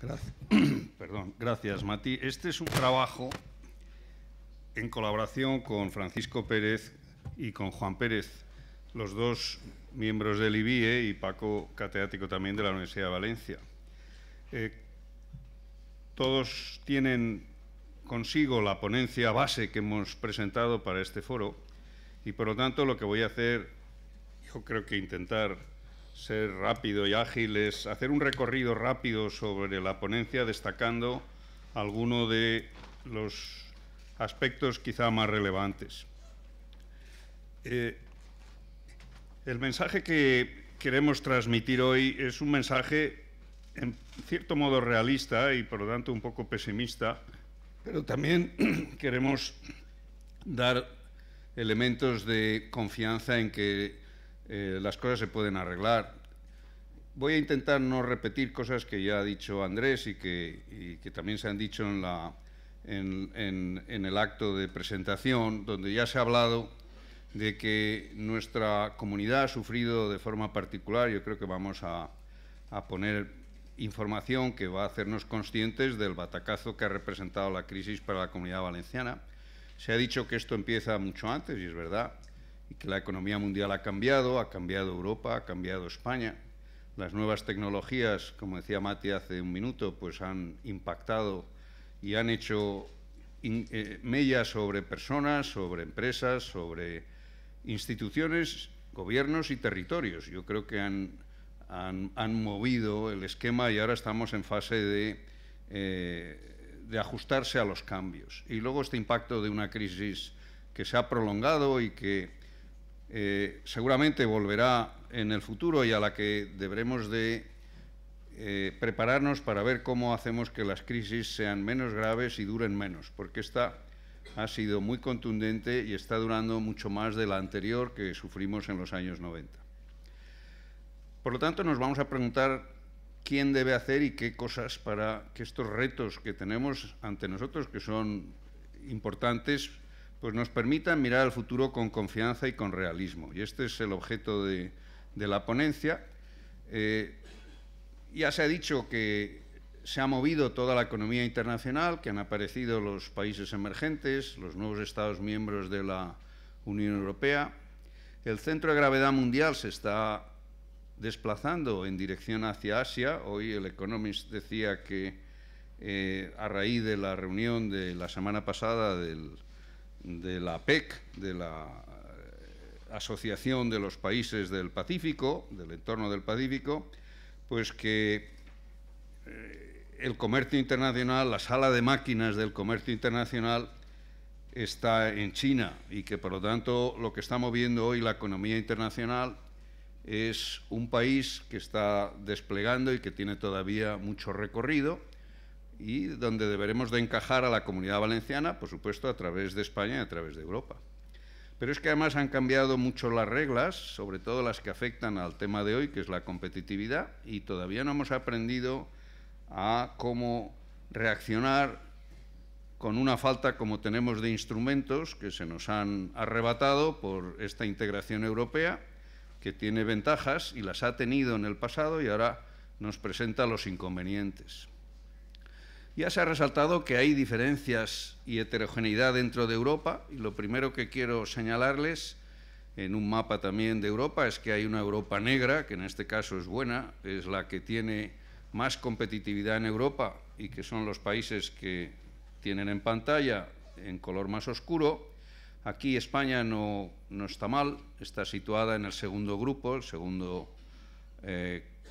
Gracias. Perdón, gracias, Mati. Este es un trabajo en colaboración con Francisco Pérez y con Juan Pérez, los dos miembros del IBIE y Paco, catedrático también de la Universidad de Valencia. Todos tienen consigo la ponencia base que hemos presentado para este foro y, por lo tanto, lo que voy a hacer, yo creo que intentar ser rápido y ágil, es hacer un recorrido rápido sobre la ponencia, destacando algunos de los aspectos quizá más relevantes. El mensaje que queremos transmitir hoy es un mensaje en cierto modo realista y por lo tanto un poco pesimista, pero también queremos dar elementos de confianza en que las cosas se pueden arreglar. Voy a intentar no repetir cosas que ya ha dicho Andrés y que también se han dicho en el acto de presentación, donde ya se ha hablado de que nuestra comunidad ha sufrido de forma particular. Yo creo que vamos a poner información que va a hacernos conscientes del batacazo que ha representado la crisis para la Comunidad Valenciana. Se ha dicho que esto empieza mucho antes, y es verdad, y que la economía mundial ha cambiado Europa, ha cambiado España. Las nuevas tecnologías, como decía Mati hace un minuto, pues han impactado y han hecho mellas sobre personas, sobre empresas, sobre instituciones, gobiernos y territorios. Yo creo que han movido el esquema y ahora estamos en fase de ajustarse a los cambios. Y luego este impacto de una crisis que se ha prolongado y que seguramente volverá en el futuro y a la que deberemos de prepararnos para ver cómo hacemos que las crisis sean menos graves y duren menos, porque esta ha sido muy contundente y está durando mucho más de la anterior que sufrimos en los años 90. Por lo tanto, nos vamos a preguntar quién debe hacer y qué cosas para que estos retos que tenemos ante nosotros, que son importantes, pues nos permitan mirar al futuro con confianza y con realismo. Y este es el objeto de la ponencia. Ya se ha dicho que se ha movido toda la economía internacional, que han aparecido los países emergentes, los nuevos Estados miembros de la Unión Europea. El centro de gravedad mundial se está desplazando en dirección hacia Asia. Hoy el Economist decía que a raíz de la reunión de la semana pasada de la APEC, de la Asociación de los Países del Pacífico, del entorno del Pacífico, pues que el comercio internacional, la sala de máquinas del comercio internacional está en China y que, por lo tanto, lo que está moviendo hoy la economía internacional es un país que está desplegando y que tiene todavía mucho recorrido y donde deberemos de encajar a la Comunidad Valenciana, por supuesto, a través de España y a través de Europa. Pero es que además han cambiado mucho las reglas, sobre todo las que afectan al tema de hoy, que es la competitividad, y todavía no hemos aprendido a cómo reaccionar con una falta como tenemos de instrumentos que se nos han arrebatado por esta integración europea, que tiene ventajas y las ha tenido en el pasado y ahora nos presenta los inconvenientes. Ya se ha resaltado que hay diferencias y heterogeneidad dentro de Europa, y lo primero que quiero señalarles en un mapa también de Europa es que hay una Europa negra, que en este caso es buena, es la que tiene más competitividad en Europa y que son los países que tienen en pantalla en color más oscuro. Aquí España no está mal, está situada en el segundo grupo, el segundo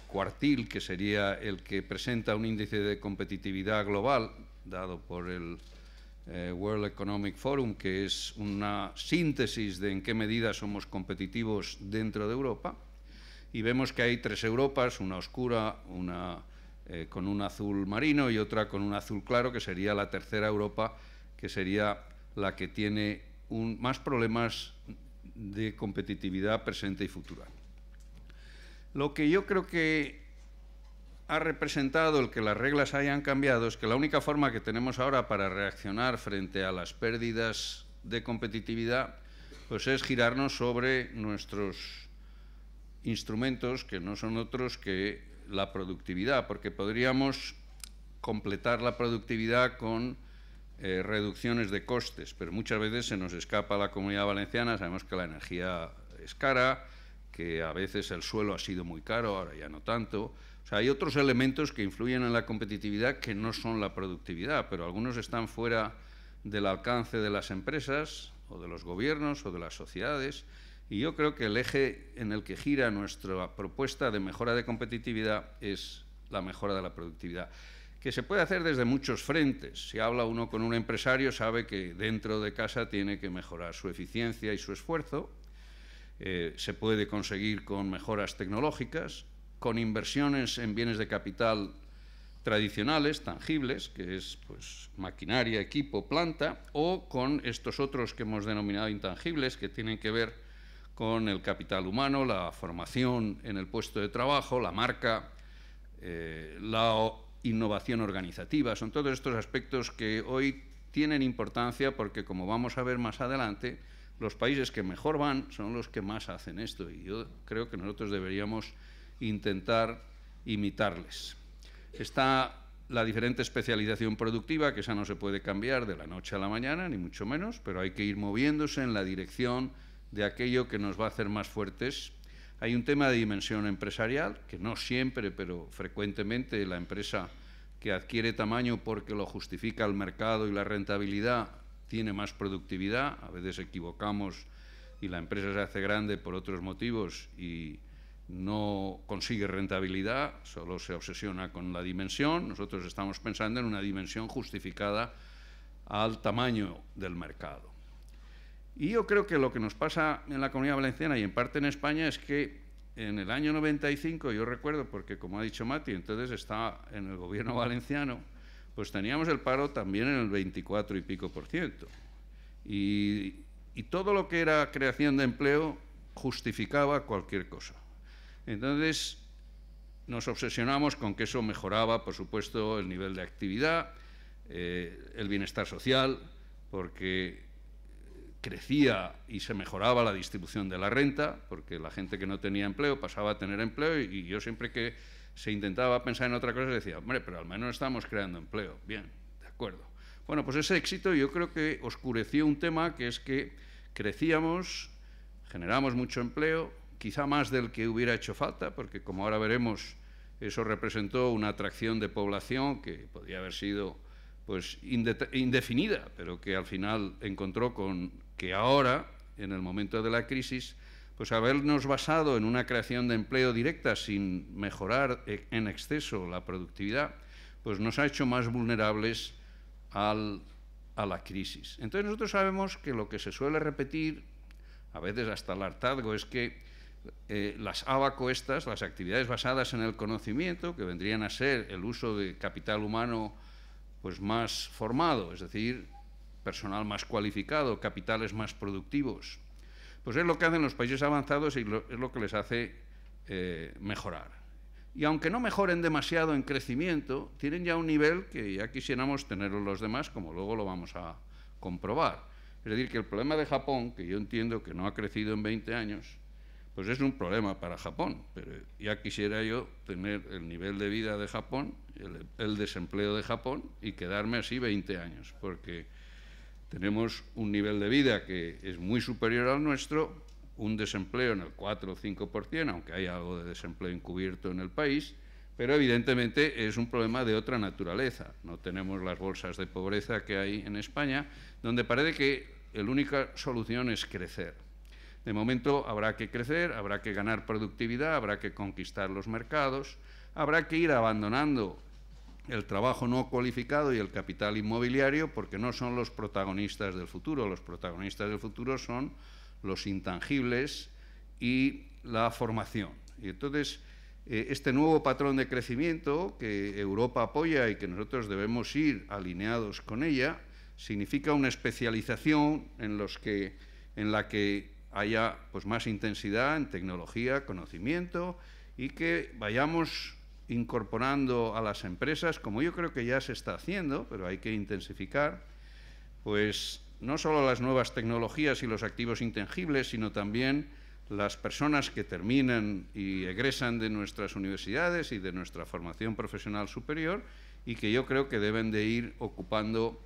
cuartil, que sería el que presenta un índice de competitividad global dado por el World Economic Forum, que es una síntesis de en qué medida somos competitivos dentro de Europa. Y vemos que hay tres Europas, una oscura, una con un azul marino y otra con un azul claro, que sería la tercera Europa, que sería la que tiene más problemas de competitividad presente y futura. Lo que yo creo que ha representado el que las reglas hayan cambiado es que la única forma que tenemos ahora para reaccionar frente a las pérdidas de competitividad pues es girarnos sobre nuestros instrumentos, que no son otros que la productividad, porque podríamos completar la productividad con reducciones de costes, pero muchas veces se nos escapa a la Comunidad Valenciana. Sabemos que la energía es cara, que a veces el suelo ha sido muy caro, ahora ya no tanto. O sea, hay otros elementos que influyen en la competitividad que no son la productividad, pero algunos están fuera del alcance de las empresas o de los gobiernos o de las sociedades. Y yo creo que el eje en el que gira nuestra propuesta de mejora de competitividad es la mejora de la productividad, que se puede hacer desde muchos frentes. Si habla uno con un empresario, sabe que dentro de casa tiene que mejorar su eficiencia y su esfuerzo. Se puede conseguir con mejoras tecnológicas, con inversiones en bienes de capital tradicionales, tangibles, que es pues, maquinaria, equipo, planta, o con estos otros que hemos denominado intangibles, que tienen que ver con el capital humano, la formación en el puesto de trabajo, la marca, la innovación organizativa. Son todos estos aspectos que hoy tienen importancia porque, como vamos a ver más adelante, los países que mejor van son los que más hacen esto, y yo creo que nosotros deberíamos intentar imitarles. Está la diferente especialización productiva, que esa no se puede cambiar de la noche a la mañana, ni mucho menos, pero hay que ir moviéndose en la dirección de aquello que nos va a hacer más fuertes. Hay un tema de dimensión empresarial, que no siempre, pero frecuentemente la empresa que adquiere tamaño porque lo justifica el mercado y la rentabilidad tiene más productividad. A veces equivocamos y la empresa se hace grande por otros motivos y no consigue rentabilidad, solo se obsesiona con la dimensión. Nosotros estamos pensando en una dimensión justificada al tamaño del mercado. Y yo creo que lo que nos pasa en la Comunidad Valenciana y en parte en España es que en el año 95, yo recuerdo, porque como ha dicho Mati, entonces estaba en el gobierno valenciano, pues teníamos el paro también en el 24 y pico %. Y todo lo que era creación de empleo justificaba cualquier cosa. Entonces nos obsesionamos con que eso mejoraba, por supuesto, el nivel de actividad, el bienestar social, porque crecía y se mejoraba la distribución de la renta, porque la gente que no tenía empleo pasaba a tener empleo, y yo siempre que se intentaba pensar en otra cosa decía, hombre, pero al menos estamos creando empleo. Bien, de acuerdo. Bueno, pues ese éxito yo creo que oscureció un tema, que es que crecíamos, generamos mucho empleo, quizá más del que hubiera hecho falta, porque como ahora veremos, eso representó una atracción de población que podía haber sido pues indefinida, pero que al final encontró con que ahora, en el momento de la crisis, pues habernos basado en una creación de empleo directa sin mejorar en exceso la productividad, pues nos ha hecho más vulnerables a la crisis. Entonces nosotros sabemos que lo que se suele repetir, a veces hasta el hartazgo, es que las ABACO estas, las actividades basadas en el conocimiento, que vendrían a ser el uso de capital humano pues más formado, es decir, personal más cualificado, capitales más productivos, pues es lo que hacen los países avanzados y es lo que les hace mejorar. Y aunque no mejoren demasiado en crecimiento, tienen ya un nivel que ya quisiéramos tenerlo los demás, como luego lo vamos a comprobar. Es decir, que el problema de Japón, que yo entiendo que no ha crecido en 20 años, pues es un problema para Japón, pero ya quisiera yo tener el nivel de vida de Japón, el desempleo de Japón, y quedarme así 20 años, porque tenemos un nivel de vida que es muy superior al nuestro, un desempleo en el 4 o 5%, aunque hay algo de desempleo encubierto en el país, pero evidentemente es un problema de otra naturaleza. No tenemos las bolsas de pobreza que hay en España, donde parece que la única solución es crecer. De momento habrá que crecer, habrá que ganar productividad, habrá que conquistar los mercados, habrá que ir abandonando el trabajo no cualificado y el capital inmobiliario, porque no son los protagonistas del futuro. Los protagonistas del futuro son los intangibles y la formación. Y entonces, este nuevo patrón de crecimiento que Europa apoya y que nosotros debemos ir alineados con ella, significa una especialización en la que haya pues, más intensidad en tecnología, conocimiento, y que vayamos incorporando a las empresas, como yo creo que ya se está haciendo, pero hay que intensificar, pues no solo las nuevas tecnologías y los activos intangibles, sino también las personas que terminan y egresan de nuestras universidades y de nuestra formación profesional superior, y que yo creo que deben de ir ocupando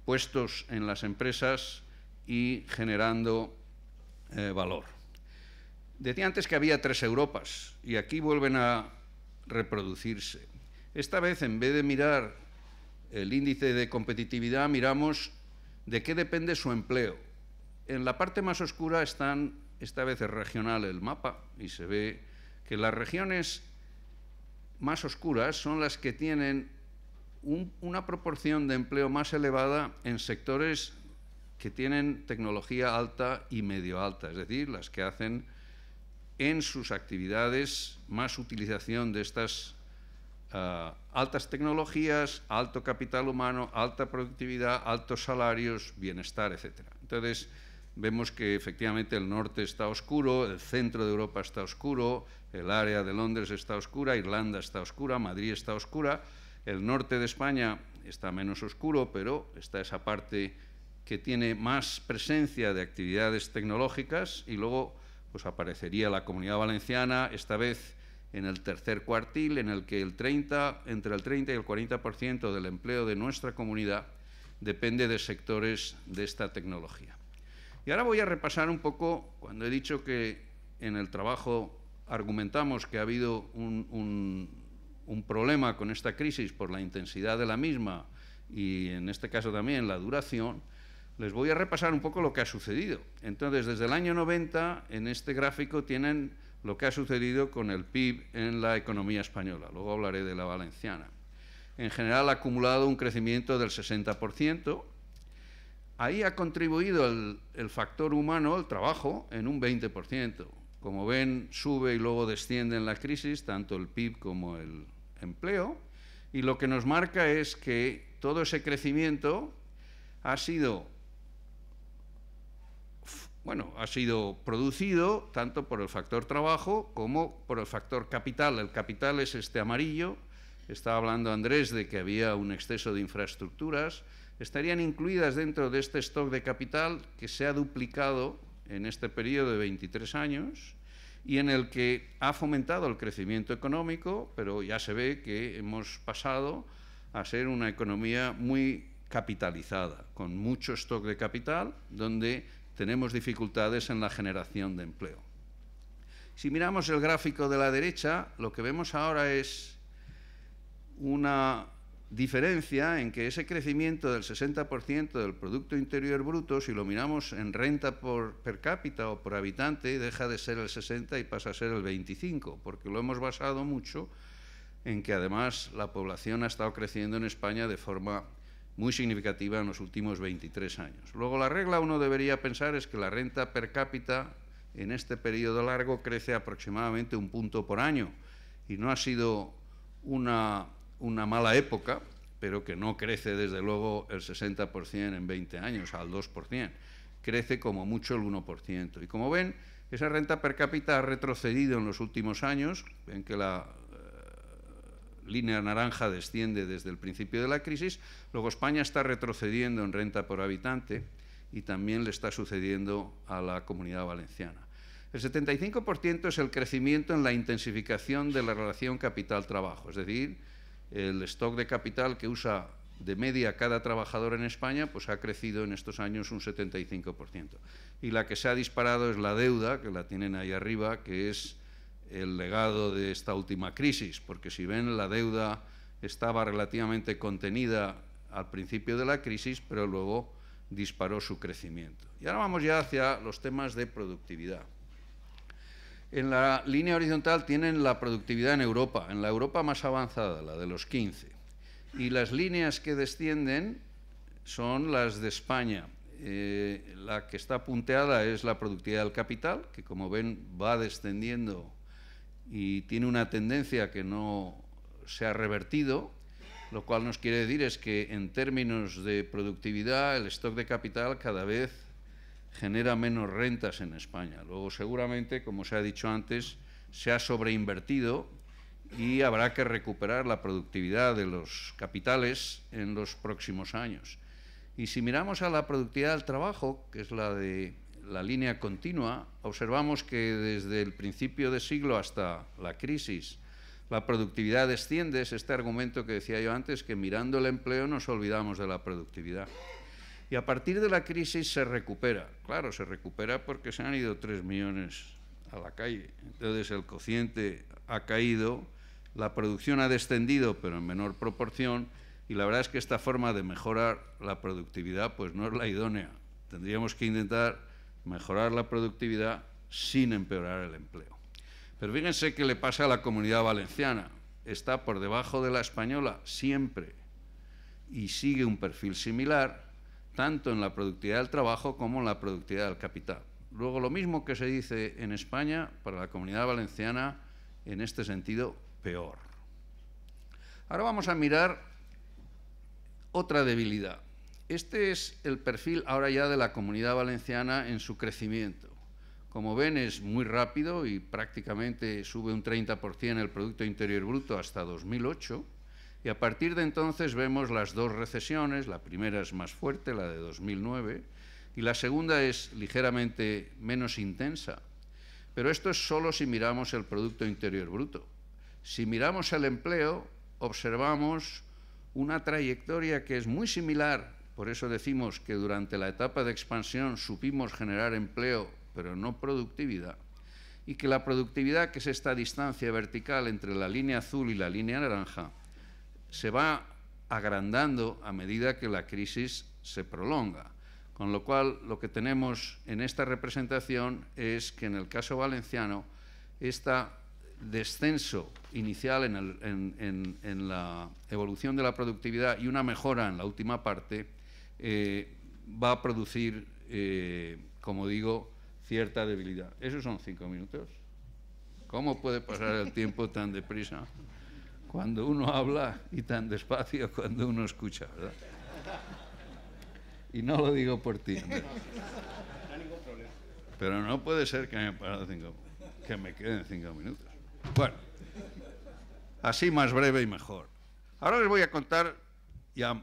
puestos en las empresas y generando valor. Decía antes que había 3 Europas y aquí vuelven a reproducirse. Esta vez, en vez de mirar el índice de competitividad, miramos de qué depende su empleo. En la parte más oscura están, esta vez es regional el mapa, y se ve que las regiones más oscuras son las que tienen una proporción de empleo más elevada en sectores que tienen tecnología alta y medio alta, es decir, las que hacen en sus actividades más utilización de estas altas tecnologías, alto capital humano, alta productividad, altos salarios, bienestar, etc. Entonces, vemos que efectivamente el norte está oscuro, el centro de Europa está oscuro, el área de Londres está oscura, Irlanda está oscura, Madrid está oscura, el norte de España está menos oscuro, pero está esa parte que tiene más presencia de actividades tecnológicas, y luego pues aparecería la Comunidad Valenciana, esta vez en el tercer cuartil, en el que entre el 30 y el 40% del empleo de nuestra comunidad depende de sectores de esta tecnología. Y ahora voy a repasar un poco, cuando he dicho que en el trabajo argumentamos que ha habido un problema con esta crisis por la intensidad de la misma y en este caso también la duración, les voy a repasar un poco lo que ha sucedido. Entonces, desde el año 90, en este gráfico tienen lo que ha sucedido con el PIB en la economía española. Luego hablaré de la valenciana. En general ha acumulado un crecimiento del 60%. Ahí ha contribuido el factor humano, el trabajo, en un 20%. Como ven, sube y luego desciende en la crisis, tanto el PIB como el empleo. Y lo que nos marca es que todo ese crecimiento ha sido producido tanto por el factor trabajo como por el factor capital. El capital es este amarillo. Estaba hablando Andrés de que había un exceso de infraestructuras. Estarían incluidas dentro de este stock de capital que se ha duplicado en este periodo de 23 años y en el que ha fomentado el crecimiento económico, pero ya se ve que hemos pasado a ser una economía muy capitalizada, con mucho stock de capital, donde tenemos dificultades en la generación de empleo. Si miramos el gráfico de la derecha, lo que vemos ahora es una diferencia en que ese crecimiento del 60% del Producto Interior Bruto, si lo miramos en renta per cápita o por habitante, deja de ser el 60 y pasa a ser el 25, porque lo hemos basado mucho en que además la población ha estado creciendo en España de forma muy significativa en los últimos 23 años. Luego, la regla uno debería pensar es que la renta per cápita en este periodo largo crece aproximadamente 1 punto por año y no ha sido una mala época, pero que no crece desde luego el 60% en 20 años, al 2%. Crece como mucho el 1%. Y como ven, esa renta per cápita ha retrocedido en los últimos años, ven que la línea naranja desciende desde el principio de la crisis, luego España está retrocediendo en renta por habitante y también le está sucediendo a la Comunidad Valenciana. El 75% es el crecimiento en la intensificación de la relación capital-trabajo, es decir, el stock de capital que usa de media cada trabajador en España pues ha crecido en estos años un 75%. Y la que se ha disparado es la deuda, que la tienen ahí arriba, que es el legado de esta última crisis, porque si ven, la deuda estaba relativamente contenida al principio de la crisis, pero luego disparó su crecimiento. Y ahora vamos ya hacia los temas de productividad. En la línea horizontal tienen la productividad en Europa, en la Europa más avanzada, la de los 15. Y las líneas que descienden son las de España. La que está punteada es la productividad del capital, que como ven va descendiendo y tiene una tendencia que no se ha revertido, lo cual nos quiere decir es que en términos de productividad el stock de capital cada vez genera menos rentas en España. Luego seguramente, como se ha dicho antes, se ha sobreinvertido y habrá que recuperar la productividad de los capitales en los próximos años. Y si miramos a la productividad del trabajo, que es la de la línea continua, observamos que desde el principio de siglo hasta la crisis, La productividad desciende, es este argumento que decía yo antes, que mirando el empleo nos olvidamos de la productividad. Y a partir de la crisis se recupera. Claro, se recupera porque se han ido 3 millones a la calle. Entonces el cociente ha caído, la producción ha descendido, pero en menor proporción, y la verdad es que esta forma de mejorar la productividad pues no es la idónea. Tendríamos que intentar mejorar la productividad sin empeorar el empleo. Pero fíjense qué le pasa a la Comunidad Valenciana. Está por debajo de la española siempre y sigue un perfil similar, tanto en la productividad del trabajo como en la productividad del capital. Luego, lo mismo que se dice en España, para la Comunidad Valenciana, en este sentido, peor. Ahora vamos a mirar otra debilidad. Este es el perfil ahora ya de la Comunidad Valenciana en su crecimiento. Como ven, es muy rápido y prácticamente sube un 30% el Producto Interior Bruto hasta 2008. Y a partir de entonces vemos las dos recesiones. La primera es más fuerte, la de 2009, y la segunda es ligeramente menos intensa. Pero esto es solo si miramos el Producto Interior Bruto. Si miramos el empleo, observamos una trayectoria que es muy similar. Por eso decimos que durante la etapa de expansión supimos generar empleo, pero no productividad, y que la productividad, que es esta distancia vertical entre la línea azul y la línea naranja, se va agrandando a medida que la crisis se prolonga. Con lo cual, lo que tenemos en esta representación es que en el caso valenciano, este descenso inicial en la evolución de la productividad y una mejora en la última parte va a producir, como digo, cierta debilidad. ¿Esos son 5 minutos? ¿Cómo puede pasar el tiempo tan deprisa cuando uno habla y tan despacio cuando uno escucha, verdad? Y no lo digo por ti, Andrés. No hay ningún problema. Pero no puede ser que me queden 5 minutos. Bueno, así más breve y mejor. Ahora les voy a contar ya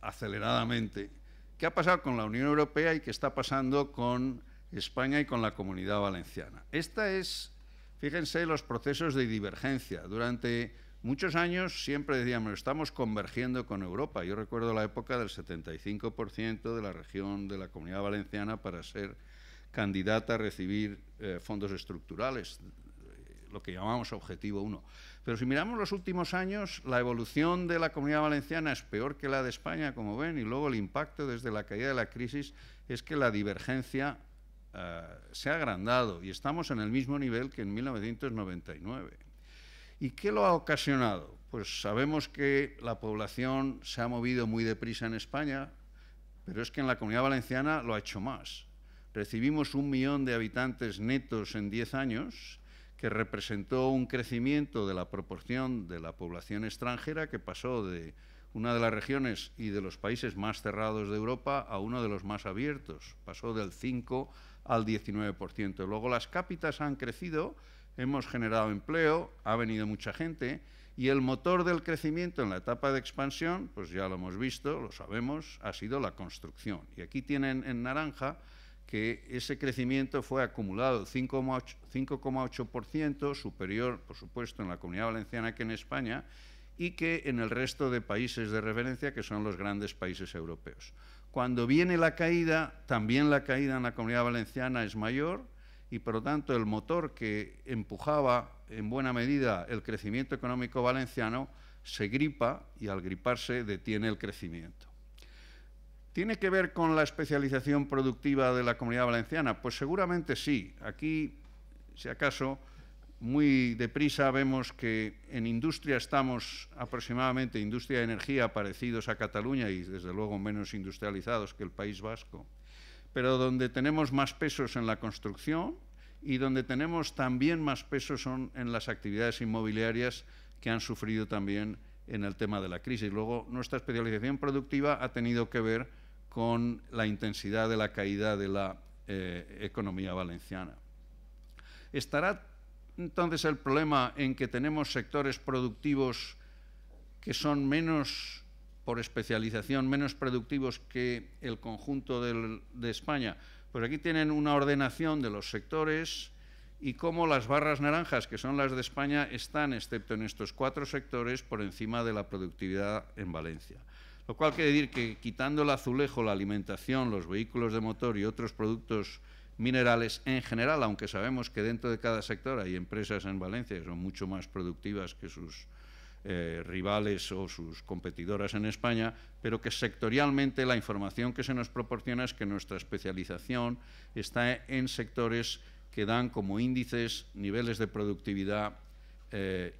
aceleradamente qué ha pasado con la Unión Europea y qué está pasando con España y con la Comunidad Valenciana. Esta es, fíjense, los procesos de divergencia. Durante muchos años siempre decíamos, estamos convergiendo con Europa. Yo recuerdo la época del 75% de la región de la Comunidad Valenciana para ser candidata a recibir fondos estructurales, lo que llamamos Objetivo 1. Pero si miramos los últimos años, la evolución de la Comunidad Valenciana es peor que la de España, como ven, y luego el impacto desde la caída de la crisis es que la divergencia se ha agrandado y estamos en el mismo nivel que en 1999. ¿Y qué lo ha ocasionado? Pues sabemos que la población se ha movido muy deprisa en España, pero es que en la Comunidad Valenciana lo ha hecho más. Recibimos 1 millón de habitantes netos en 10 años, que representó un crecimiento de la proporción de la población extranjera que pasó de una de las regiones y de los países más cerrados de Europa a uno de los más abiertos. Pasó del 5 al 19%. Luego las cápitas han crecido, hemos generado empleo, ha venido mucha gente y el motor del crecimiento en la etapa de expansión, pues ya lo hemos visto, lo sabemos, ha sido la construcción. Y aquí tienen en naranja que ese crecimiento fue acumulado 5,8%, superior, por supuesto, en la Comunidad Valenciana que en España, y que en el resto de países de referencia, que son los grandes países europeos. Cuando viene la caída, también la caída en la Comunidad Valenciana es mayor, y por lo tanto el motor que empujaba en buena medida el crecimiento económico valenciano se gripa, y al griparse detiene el crecimiento. ¿Tiene que ver con la especialización productiva de la Comunidad Valenciana? Pues seguramente sí. Aquí, si acaso, muy deprisa vemos que en industria estamos aproximadamente, industria de energía, parecidos a Cataluña y desde luego menos industrializados que el País Vasco, pero donde tenemos más pesos en la construcción y donde tenemos también más pesos son en las actividades inmobiliarias que han sufrido también en el tema de la crisis. Luego, nuestra especialización productiva ha tenido que ver con la intensidad de la caída de la economía valenciana. ¿Estará entonces el problema en que tenemos sectores productivos que son menos, por especialización, menos productivos que el conjunto de España? Pues aquí tienen una ordenación de los sectores y cómo las barras naranjas, que son las de España, están, excepto en estos 4 sectores, por encima de la productividad en Valencia. Lo cual quiere decir que, quitando el azulejo, la alimentación, los vehículos de motor y otros productos minerales en general, aunque sabemos que dentro de cada sector hay empresas en Valencia que son mucho más productivas que sus rivales o sus competidoras en España, pero que sectorialmente la información que se nos proporciona es que nuestra especialización está en sectores que dan como índices niveles de productividad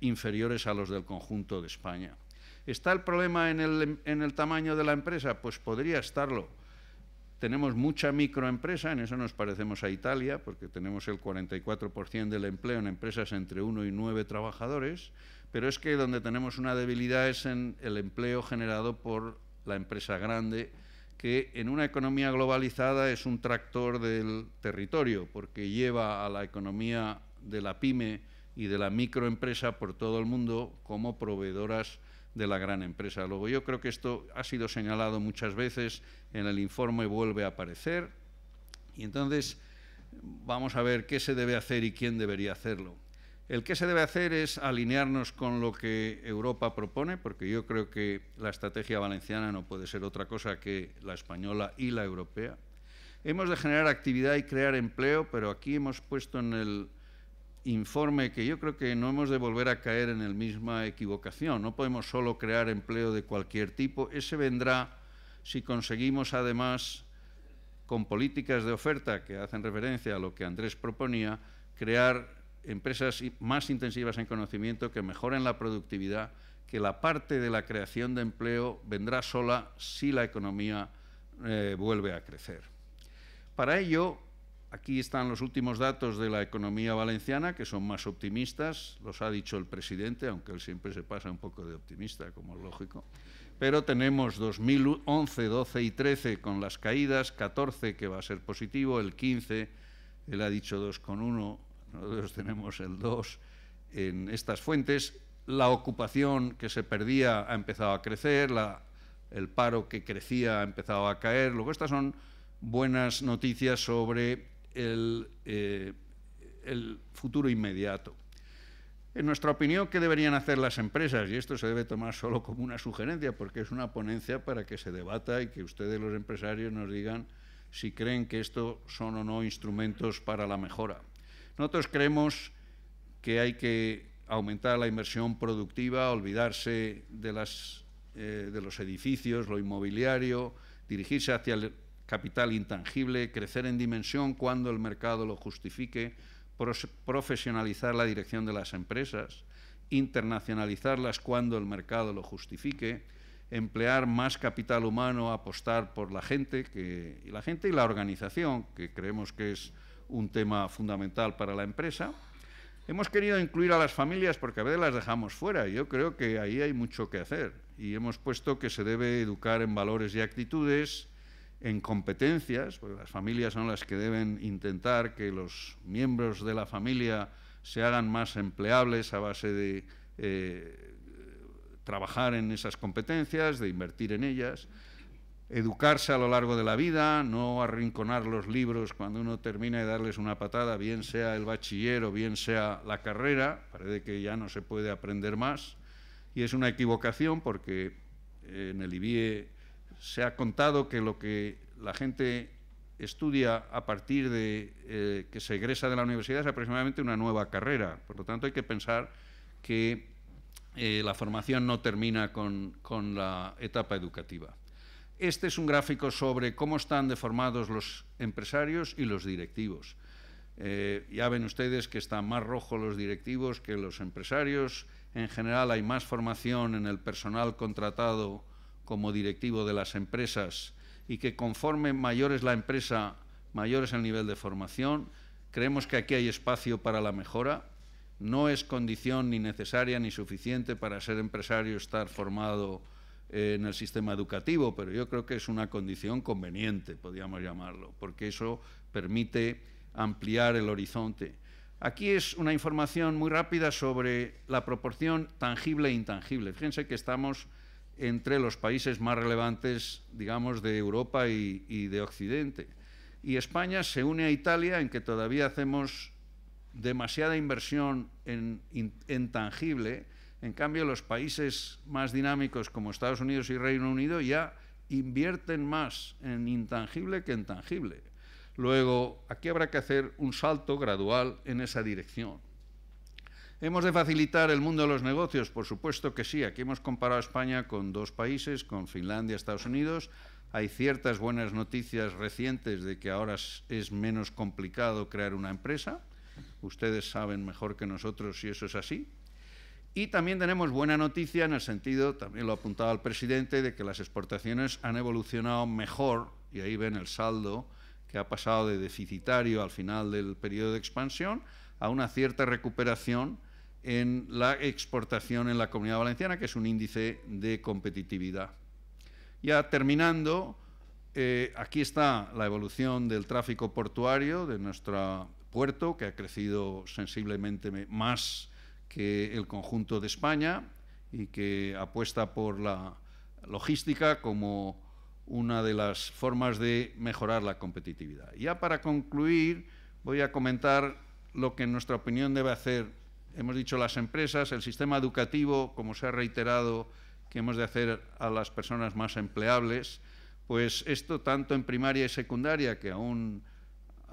inferiores a los del conjunto de España. ¿Está el problema en el tamaño de la empresa? Pues podría estarlo. Tenemos mucha microempresa, en eso nos parecemos a Italia, porque tenemos el 44% del empleo en empresas entre 1 y 9 trabajadores, pero es que donde tenemos una debilidad es en el empleo generado por la empresa grande, que en una economía globalizada es un tractor del territorio, porque lleva a la economía de la pyme y de la microempresa por todo el mundo como proveedoras de la gran empresa. Luego, yo creo que esto ha sido señalado muchas veces, en el informe vuelve a aparecer, y entonces vamos a ver qué se debe hacer y quién debería hacerlo. El que se debe hacer es alinearnos con lo que Europa propone, porque yo creo que la estrategia valenciana no puede ser otra cosa que la española y la europea. Hemos de generar actividad y crear empleo, pero aquí hemos puesto en el informe que yo creo que no hemos de volver a caer en la misma equivocación. No podemos solo crear empleo de cualquier tipo. Ese vendrá si conseguimos, además, con políticas de oferta que hacen referencia a lo que Andrés proponía, crear empresas más intensivas en conocimiento que mejoren la productividad, que la parte de la creación de empleo vendrá sola si la economía vuelve a crecer. Para ello, aquí están los últimos datos de la economía valenciana, que son más optimistas, los ha dicho el presidente, aunque él siempre se pasa un poco de optimista, como es lógico. Pero tenemos 2011, 12 y 13 con las caídas, 14 que va a ser positivo, el 15, él ha dicho 2,1, nosotros tenemos el 2 en estas fuentes. La ocupación que se perdía ha empezado a crecer, el paro que crecía ha empezado a caer. Luego, estas son buenas noticias sobre el futuro inmediato. En nuestra opinión, ¿qué deberían hacer las empresas? Y esto se debe tomar solo como una sugerencia, porque es una ponencia para que se debata y que ustedes, los empresarios, nos digan si creen que estos son o no instrumentos para la mejora. Nosotros creemos que hay que aumentar la inversión productiva, olvidarse de los edificios, lo inmobiliario, dirigirse hacia el capital intangible, crecer en dimensión cuando el mercado lo justifique, profesionalizar la dirección de las empresas, internacionalizarlas cuando el mercado lo justifique, emplear más capital humano, apostar por la gente y la organización, que creemos que es un tema fundamental para la empresa. Hemos querido incluir a las familias porque a veces las dejamos fuera. Yo creo que ahí hay mucho que hacer y hemos puesto que se debe educar en valores y actitudes, en competencias, porque las familias son las que deben intentar que los miembros de la familia se hagan más empleables a base de trabajar en esas competencias, de invertir en ellas. Educarse a lo largo de la vida, no arrinconar los libros cuando uno termina de darles una patada, bien sea el bachiller o bien sea la carrera, parece que ya no se puede aprender más, y es una equivocación porque en el IBIE se ha contado que lo que la gente estudia a partir de que se egresa de la universidad es aproximadamente una nueva carrera, por lo tanto hay que pensar que la formación no termina con la etapa educativa. Este es un gráfico sobre cómo están deformados los empresarios y los directivos. Ya ven ustedes que están más rojos los directivos que los empresarios. En general hay más formación en el personal contratado como directivo de las empresas y que conforme mayor es la empresa, mayor es el nivel de formación. Creemos que aquí hay espacio para la mejora. No es condición ni necesaria ni suficiente para ser empresario estar formado en el sistema educativo, pero yo creo que es una condición conveniente, podríamos llamarlo, porque eso permite ampliar el horizonte. Aquí es una información muy rápida sobre la proporción tangible e intangible. Fíjense que estamos entre los países más relevantes, digamos, de Europa y de Occidente. Y España se une a Italia en que todavía hacemos demasiada inversión en tangible. En cambio, los países más dinámicos como Estados Unidos y Reino Unido ya invierten más en intangible que en tangible. Luego, aquí habrá que hacer un salto gradual en esa dirección. ¿Hemos de facilitar el mundo de los negocios? Por supuesto que sí. Aquí hemos comparado a España con dos países, con Finlandia y Estados Unidos. Hay ciertas buenas noticias recientes de que ahora es menos complicado crear una empresa. Ustedes saben mejor que nosotros si eso es así. Y también tenemos buena noticia en el sentido, también lo apuntaba el presidente, de que las exportaciones han evolucionado mejor, y ahí ven el saldo, que ha pasado de deficitario al final del periodo de expansión a una cierta recuperación en la exportación en la Comunidad Valenciana, que es un índice de competitividad. Ya terminando, aquí está la evolución del tráfico portuario de nuestro puerto, que ha crecido sensiblemente más que el conjunto de España y que apuesta por la logística como una de las formas de mejorar la competitividad. Ya para concluir, voy a comentar lo que en nuestra opinión debe hacer, hemos dicho, las empresas, el sistema educativo, como se ha reiterado, que hemos de hacer a las personas más empleables. Pues esto tanto en primaria y secundaria, que aún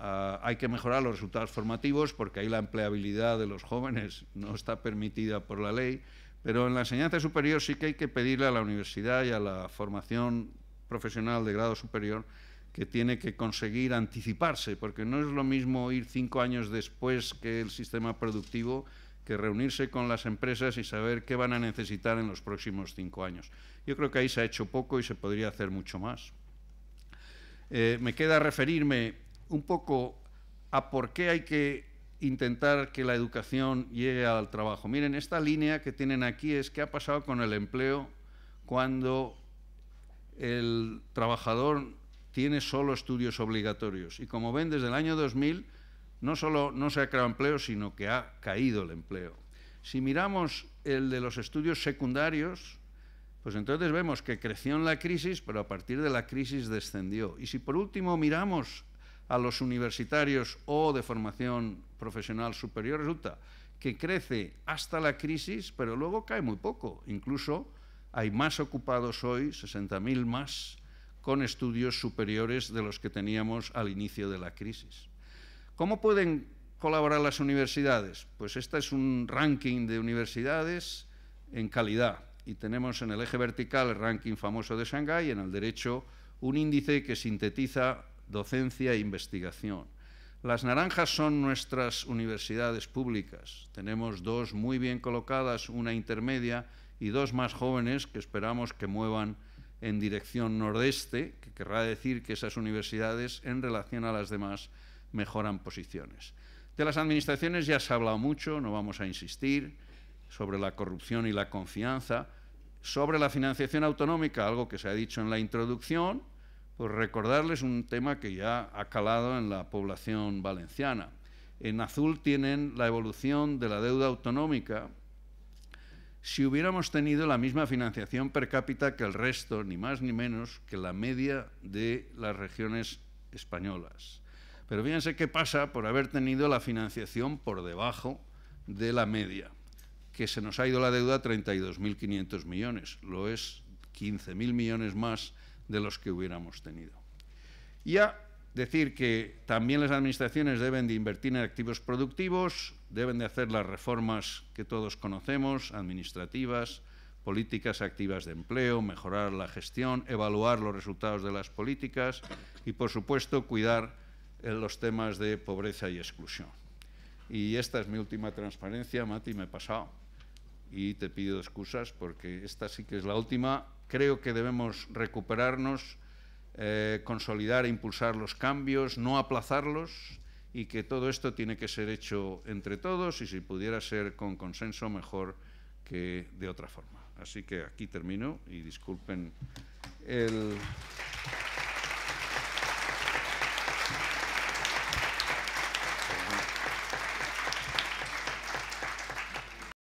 hay que mejorar los resultados formativos, porque ahí la empleabilidad de los jóvenes no está permitida por la ley, pero en la enseñanza superior sí que hay que pedirle a la universidad y a la formación profesional de grado superior que tiene que conseguir anticiparse, porque no es lo mismo ir 5 años después que el sistema productivo que reunirse con las empresas y saber qué van a necesitar en los próximos 5 años. Yo creo que ahí se ha hecho poco y se podría hacer mucho más. Me queda referirme un poco a por qué hay que intentar que la educación llegue al trabajo. Miren, esta línea que tienen aquí es qué ha pasado con el empleo cuando el trabajador tiene solo estudios obligatorios. Y como ven, desde el año 2000 no solo no se ha creado empleo, sino que ha caído el empleo. Si miramos el de los estudios secundarios, pues entonces vemos que creció en la crisis, pero a partir de la crisis descendió. Y si por último miramos a los universitarios o de formación profesional superior, resulta que crece hasta la crisis, pero luego cae muy poco. Incluso hay más ocupados hoy, 60.000 más, con estudios superiores de los que teníamos al inicio de la crisis. ¿Cómo pueden colaborar las universidades? Pues este es un ranking de universidades en calidad. Y tenemos en el eje vertical el ranking famoso de Shanghái y en el derecho un índice que sintetiza docencia e investigación. Las naranjas son nuestras universidades públicas. Tenemos 2 muy bien colocadas, una intermedia y 2 más jóvenes que esperamos que muevan en dirección nordeste, que querrá decir que esas universidades, en relación a las demás, mejoran posiciones. De las administraciones ya se ha hablado mucho, no vamos a insistir, sobre la corrupción y la confianza. Sobre la financiación autonómica, algo que se ha dicho en la introducción, pues recordarles un tema que ya ha calado en la población valenciana. En azul tienen la evolución de la deuda autonómica. Si hubiéramos tenido la misma financiación per cápita que el resto, ni más ni menos que la media de las regiones españolas. Pero fíjense qué pasa por haber tenido la financiación por debajo de la media, que se nos ha ido la deuda a 32.500 millones, lo es 15.000 millones más de los que hubiéramos tenido. Y a decir que también las administraciones deben de invertir en activos productivos, deben de hacer las reformas que todos conocemos, administrativas, políticas activas de empleo, mejorar la gestión, evaluar los resultados de las políticas y, por supuesto, cuidar los temas de pobreza y exclusión. Y esta es mi última transparencia, Mati, me he pasado y te pido excusas porque esta sí que es la última. Creo que debemos recuperarnos, consolidar e impulsar los cambios, no aplazarlos, y que todo esto tiene que ser hecho entre todos y si pudiera ser con consenso mejor que de otra forma. Así que aquí termino y disculpen el...